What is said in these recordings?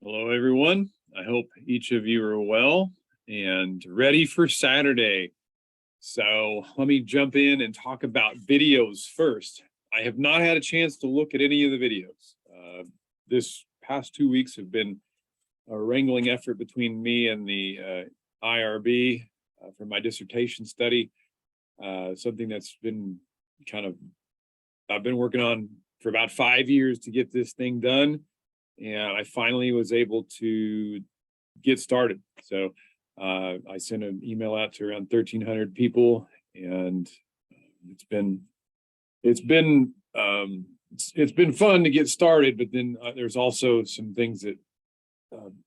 Hello, everyone. I hope each of you are well and ready for Saturday. So let me jump in and talk about videos first. I have not had a chance to look at any of the videos. This past 2 weeks have been a wrangling effort between me and the IRB for my dissertation study, something that's been I've been working on for about 5 years to get this thing done. And I finally was able to get started. So I sent an email out to around 1,300 people, and it's been it's been it's been fun to get started. But then there's also some things that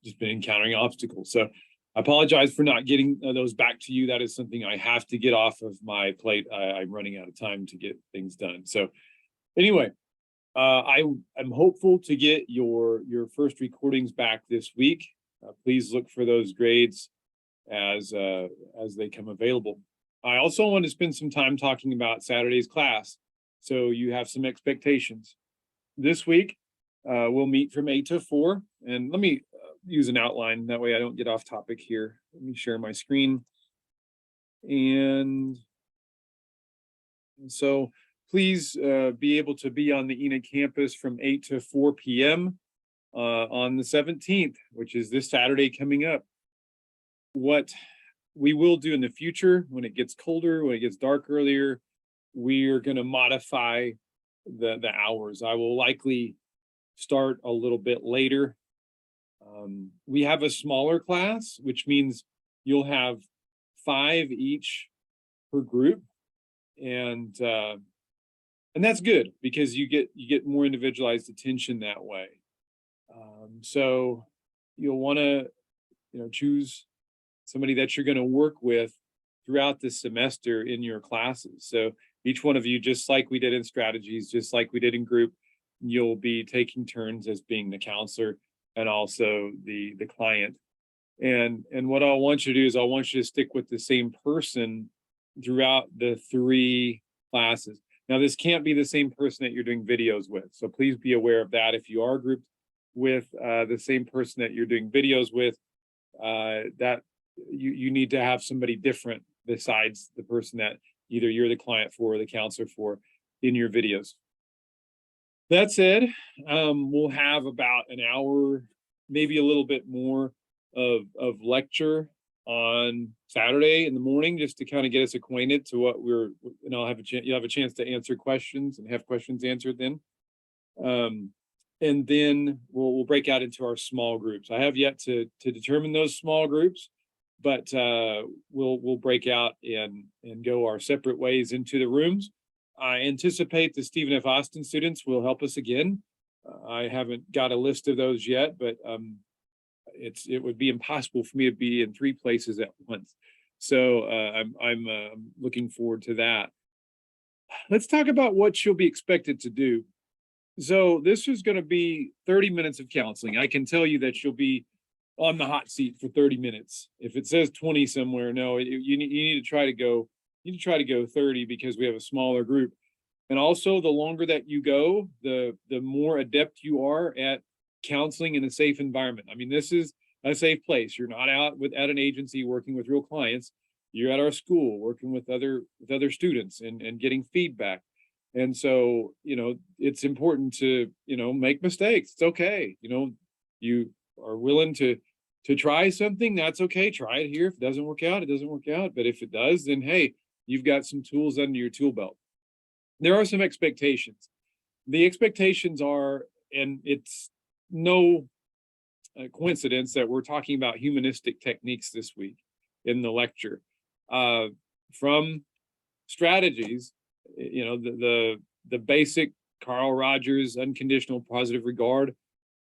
just been encountering obstacles. So I apologize for not getting those back to you. That is something I have to get off of my plate. I'm running out of time to get things done. So anyway, I'm hopeful to get your first recordings back this week. Please look for those grades as they come available. I also want to spend some time talking about Saturday's class, so you have some expectations. This week, we'll meet from 8 to 4, and let me use an outline. That way I don't get off topic here. Let me share my screen. And so please be able to be on the Enid campus from 8 to 4 p.m. On the 17th, which is this Saturday coming up. What we will do in the future, when it gets colder, when it gets dark earlier, we are going to modify the hours. I will likely start a little bit later. We have a smaller class, which means you'll have 5 each per group, and that's good because you get more individualized attention that way. So you'll want to choose somebody that you're going to work with throughout the semester in your classes. So each one of you, just like we did in strategies, just like we did in group, you'll be taking turns as being the counselor and also the client. And what I want you to do is I want you to stick with the same person throughout the 3 classes. Now, this can't be the same person that you're doing videos with. So please be aware of that. If you are grouped with the same person that you're doing videos with, that you need to have somebody different besides the person that either you're the client for or the counselor for in your videos. That said, we'll have about an hour, maybe a little bit more of lecture on Saturday in the morning, just to kind of get us acquainted to what and you'll have a chance to answer questions and have questions answered then. And then we'll break out into our small groups. I have yet to determine those small groups, but we'll break out and go our separate ways into the rooms. I anticipate the Stephen F. Austin students will help us again. I haven't got a list of those yet, but it would be impossible for me to be in 3 places at once. So I'm looking forward to that. Let's talk about what you'll be expected to do. So this is going to be 30 minutes of counseling. I can tell you that you'll be on the hot seat for 30 minutes. If it says 20 somewhere, no, you need to try to go. You need to try to go 30 because we have a smaller group. And also, the longer that you go, the more adept you are at counseling in a safe environment. I mean, this is a safe place. You're not out at an agency working with real clients. You're at our school working with other students and getting feedback. And so, it's important to, make mistakes. It's okay. You are willing to try something, that's okay. Try it here. If it doesn't work out, it doesn't work out. But if it does, then hey, you've got some tools under your tool belt. There are some expectations. The expectations are, and it's no coincidence that we're talking about humanistic techniques this week in the lecture. From strategies, the basic Carl Rogers unconditional positive regard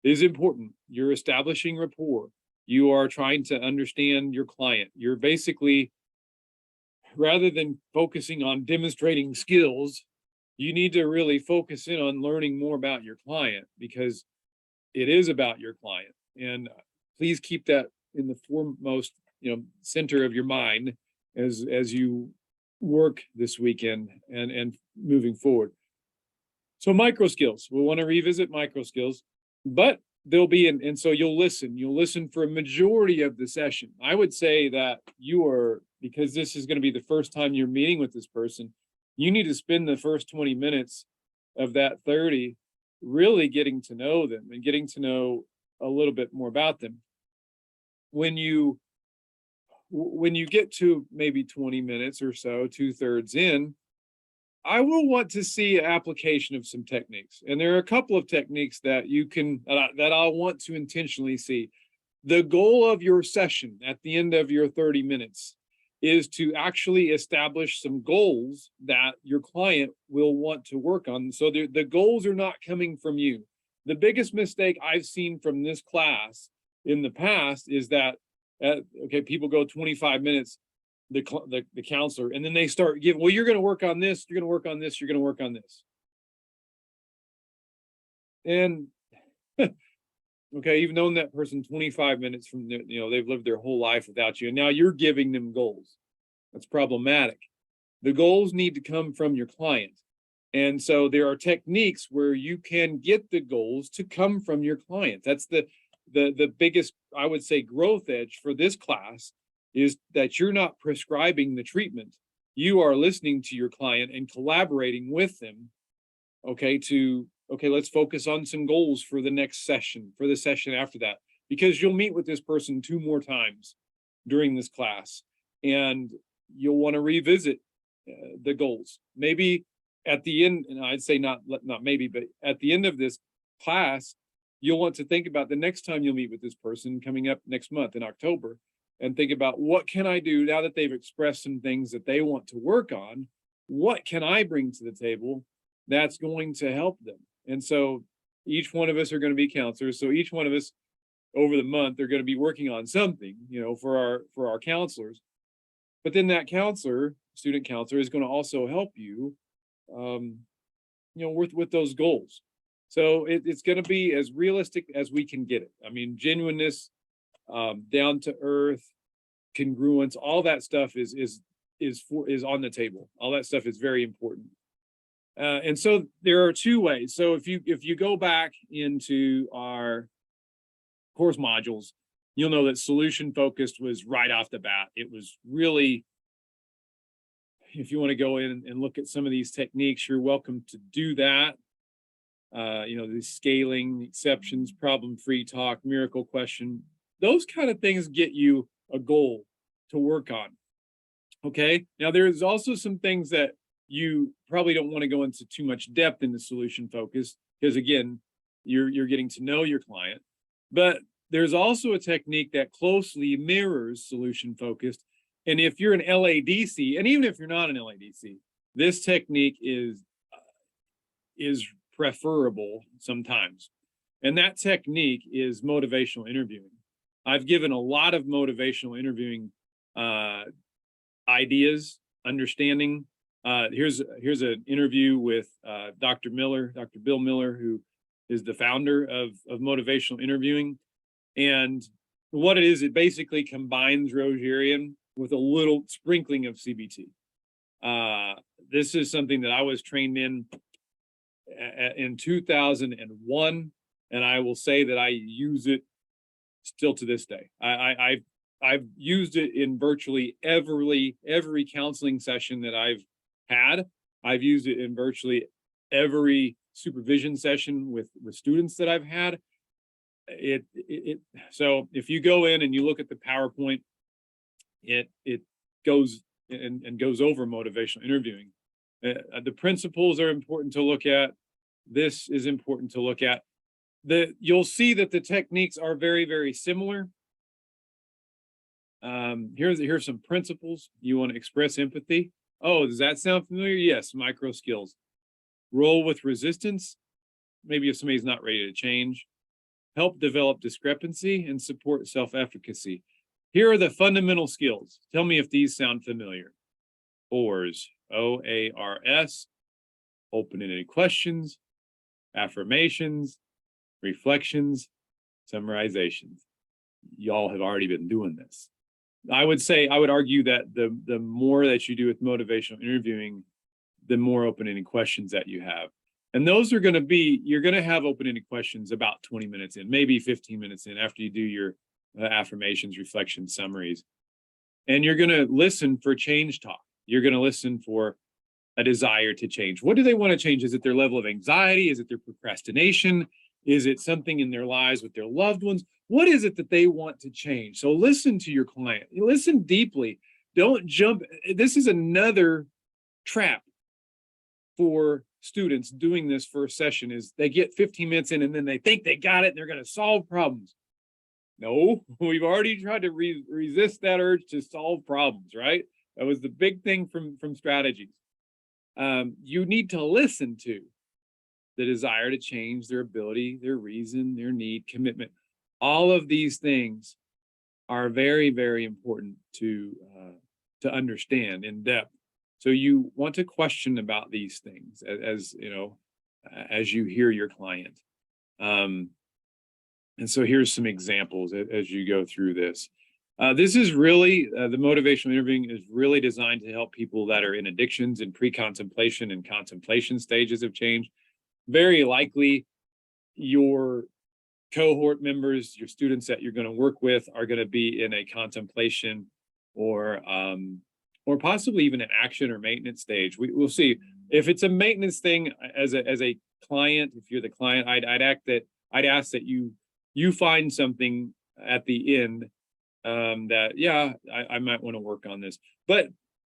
is important. You're establishing rapport. You are trying to understand your client. You're basically, rather than focusing on demonstrating skills, you need to really focus in on learning more about your client, because it is about your client. And please keep that in the foremost, center of your mind as you work this weekend and moving forward. So micro skills, we'll want to revisit micro skills, but there'll be, and so you'll listen for a majority of the session. I would say that because this is going to be the first time you're meeting with this person, you need to spend the first 20 minutes of that 30 really getting to know them and getting to know a little bit more about them. When you get to maybe 20 minutes or so, 2/3 in, I will want to see an application of some techniques. And there are a couple of techniques that I'll want to intentionally see. The goal of your session at the end of your 30 minutes is to actually establish some goals that your client will want to work on. So the goals are not coming from you. The biggest mistake I've seen from this class in the past is that, people go 25 minutes, the counselor, and then they start giving, well, you're going to work on this, you're going to work on this, you're going to work on this. And okay, you've known that person 25 minutes from, they've lived their whole life without you, and now you're giving them goals. That's problematic. The goals need to come from your client. And so there are techniques where you can get the goals to come from your client. That's the biggest, I would say, growth edge for this class, is that you're not prescribing the treatment. You are listening to your client and collaborating with them, okay, let's focus on some goals for the next session, for the session after that, because you'll meet with this person 2 more times during this class, and you'll want to revisit the goals. Maybe at the end, and I'd say not maybe, but at the end of this class, you'll want to think about the next time you'll meet with this person coming up next month in October, and think about, what can I do now that they've expressed some things that they want to work on? What can I bring to the table that's going to help them? And so each one of us are going to be counselors. So each one of us over the month are going to be working on something, for our counselors. But then that student counselor, is going to also help you, with those goals. So it's going to be as realistic as we can get it. I mean, genuineness, down to earth, congruence, all that stuff is on the table. All that stuff is very important. And so there are 2 ways. So if you go back into our course modules, you'll know that solution focused was right off the bat. It was really, if you want to go in and look at some of these techniques, you're welcome to do that. The scaling, exceptions, problem-free talk, miracle question, those kind of things get you a goal to work on. Okay, now there's also some things that you probably don't want to go into too much depth in the solution focus, because again, you're getting to know your client. But there's also a technique that closely mirrors solution focused. And if you're an LADC, and even if you're not an LADC, this technique is preferable sometimes. And that technique is motivational interviewing. I've given a lot of motivational interviewing ideas, understanding. Here's an interview with Dr. Bill Miller, who is the founder of motivational interviewing. And what it is, it basically combines Rogerian with a little sprinkling of CBT. This is something that I was trained in 2001, and I will say that I use it still to this day. I've used it in virtually every counseling session that I've had. I've used it in virtually every supervision session with students that I've had. So if you go in and you look at the PowerPoint, it goes and goes over motivational interviewing. The principles are important to look at. This is important to look at. You'll see that the techniques are very, very similar. Here's some principles. You want to express empathy. Oh, does that sound familiar? Yes, micro skills. Roll with resistance. Maybe if somebody's not ready to change. Help develop discrepancy and support self-efficacy. Here are the fundamental skills. Tell me if these sound familiar. OARS, OARS, open-ended questions, affirmations, reflections, summarizations. Y'all have already been doing this. I would argue that the more that you do with motivational interviewing, the more open-ended questions that you have. And those are going to be, you're going to have open-ended questions about 20 minutes in, maybe 15 minutes in, after you do your affirmations, reflections, summaries. And you're going to listen for change talk. You're going to listen for a desire to change. What do they want to change? Is it their level of anxiety? Is it their procrastination? Is it something in their lives with their loved ones? What is it that they want to change? So listen to your client. Listen deeply. Don't jump. This is another trap for students doing this first session, is they get 15 minutes in and then they think they got it and they're going to solve problems. No, we've already tried to resist that urge to solve problems, right? That was the big thing from strategies. You need to listen to the desire to change, their ability, their reason, their need, commitment. All of these things are very, very important to understand in depth. So you want to question about these things as you know, as you hear your client. And so here's some examples as you go through this. This is really, the motivational interviewing is really designed to help people that are in addictions in pre-contemplation and contemplation stages of change. Very likely your cohort members, your students that you're going to work with, are going to be in a contemplation or possibly even an action or maintenance stage. We'll see. If it's a maintenance thing, as a client, if you're the client, I'd ask that you find something at the end that, yeah, I might want to work on this. But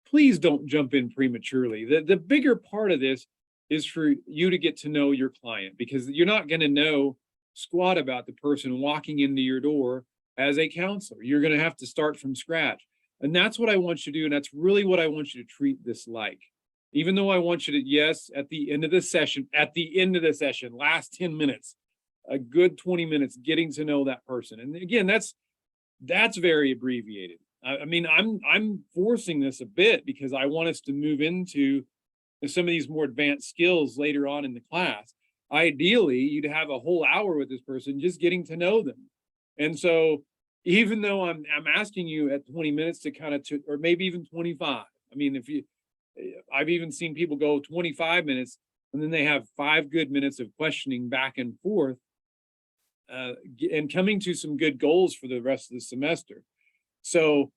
please don't jump in prematurely. The bigger part of this is for you to get to know your client, because you're not going to know squat about the person walking into your door as a counselor. You're going to have to start from scratch. And that's what I want you to do. And that's really what I want you to treat this like. Even though I want you to, yes, at the end of the session, last 10 minutes, a good 20 minutes getting to know that person. And again, that's very abbreviated. I mean, I'm forcing this a bit because I want us to move into some of these more advanced skills later on in the class. Ideally, you'd have a whole hour with this person just getting to know them. And so even though I'm asking you at 20 minutes to kind of, or maybe even 25. I mean, I've even seen people go 25 minutes and then they have 5 good minutes of questioning back and forth, and coming to some good goals for the rest of the semester. So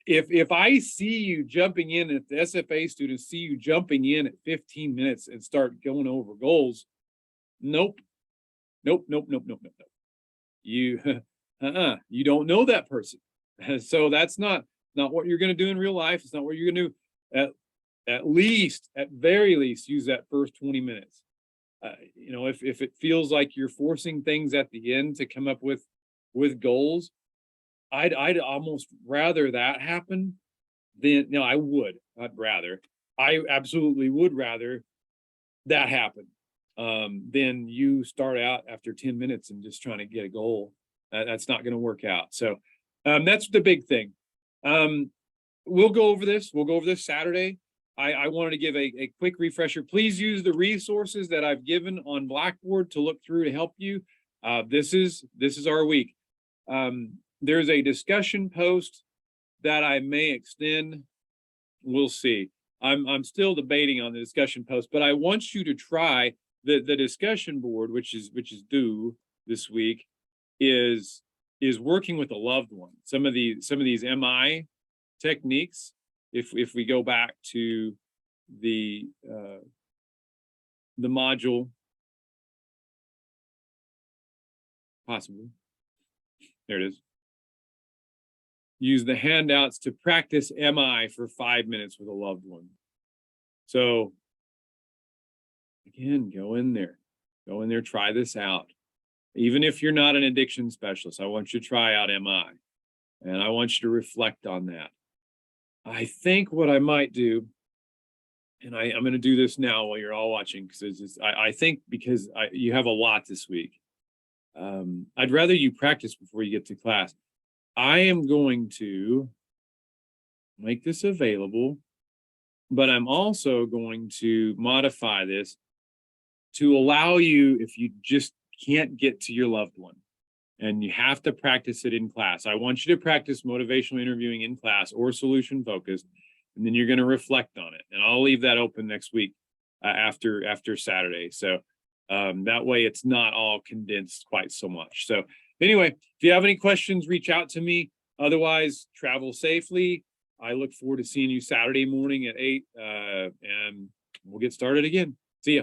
if I see you jumping in, if the SFA students see you jumping in at 15 minutes and start going over goals, nope. You you don't know that person. So that's not what you're going to do in real life. It's not what you're going to do. At very least, use that first 20 minutes. You know, if it feels like you're forcing things at the end to come up with goals, I'd almost rather that happen than, no, I absolutely would rather that happen than you start out after 10 minutes and just trying to get a goal. That's not going to work out. So that's the big thing. We'll go over this Saturday. I wanted to give a quick refresher. Please use the resources that I've given on Blackboard to look through to help you. This is our week. There's a discussion post that I may extend. We'll see. I'm still debating on the discussion post, but I want you to try the discussion board, which is due this week, is working with a loved one. Some of these MI techniques, if we go back to the module, possibly, there it is. Use the handouts to practice MI for 5 minutes with a loved one. So again, go in there, try this out. Even if you're not an addiction specialist, I want you to try out MI, and I want you to reflect on that. I think what I might do, and I'm going to do this now while you're all watching, because I think because you have a lot this week. I'd rather you practice before you get to class. I am going to make this available, but I'm also going to modify this to allow you, if you just can't get to your loved one and you have to practice it in class, I want you to practice motivational interviewing in class or solution focused, and then you're going to reflect on it. And I'll leave that open next week. after Saturday. So that way it's not all condensed quite so much. So anyway, if you have any questions, reach out to me. Otherwise, travel safely. I look forward to seeing you Saturday morning at 8, and we'll get started again. See ya.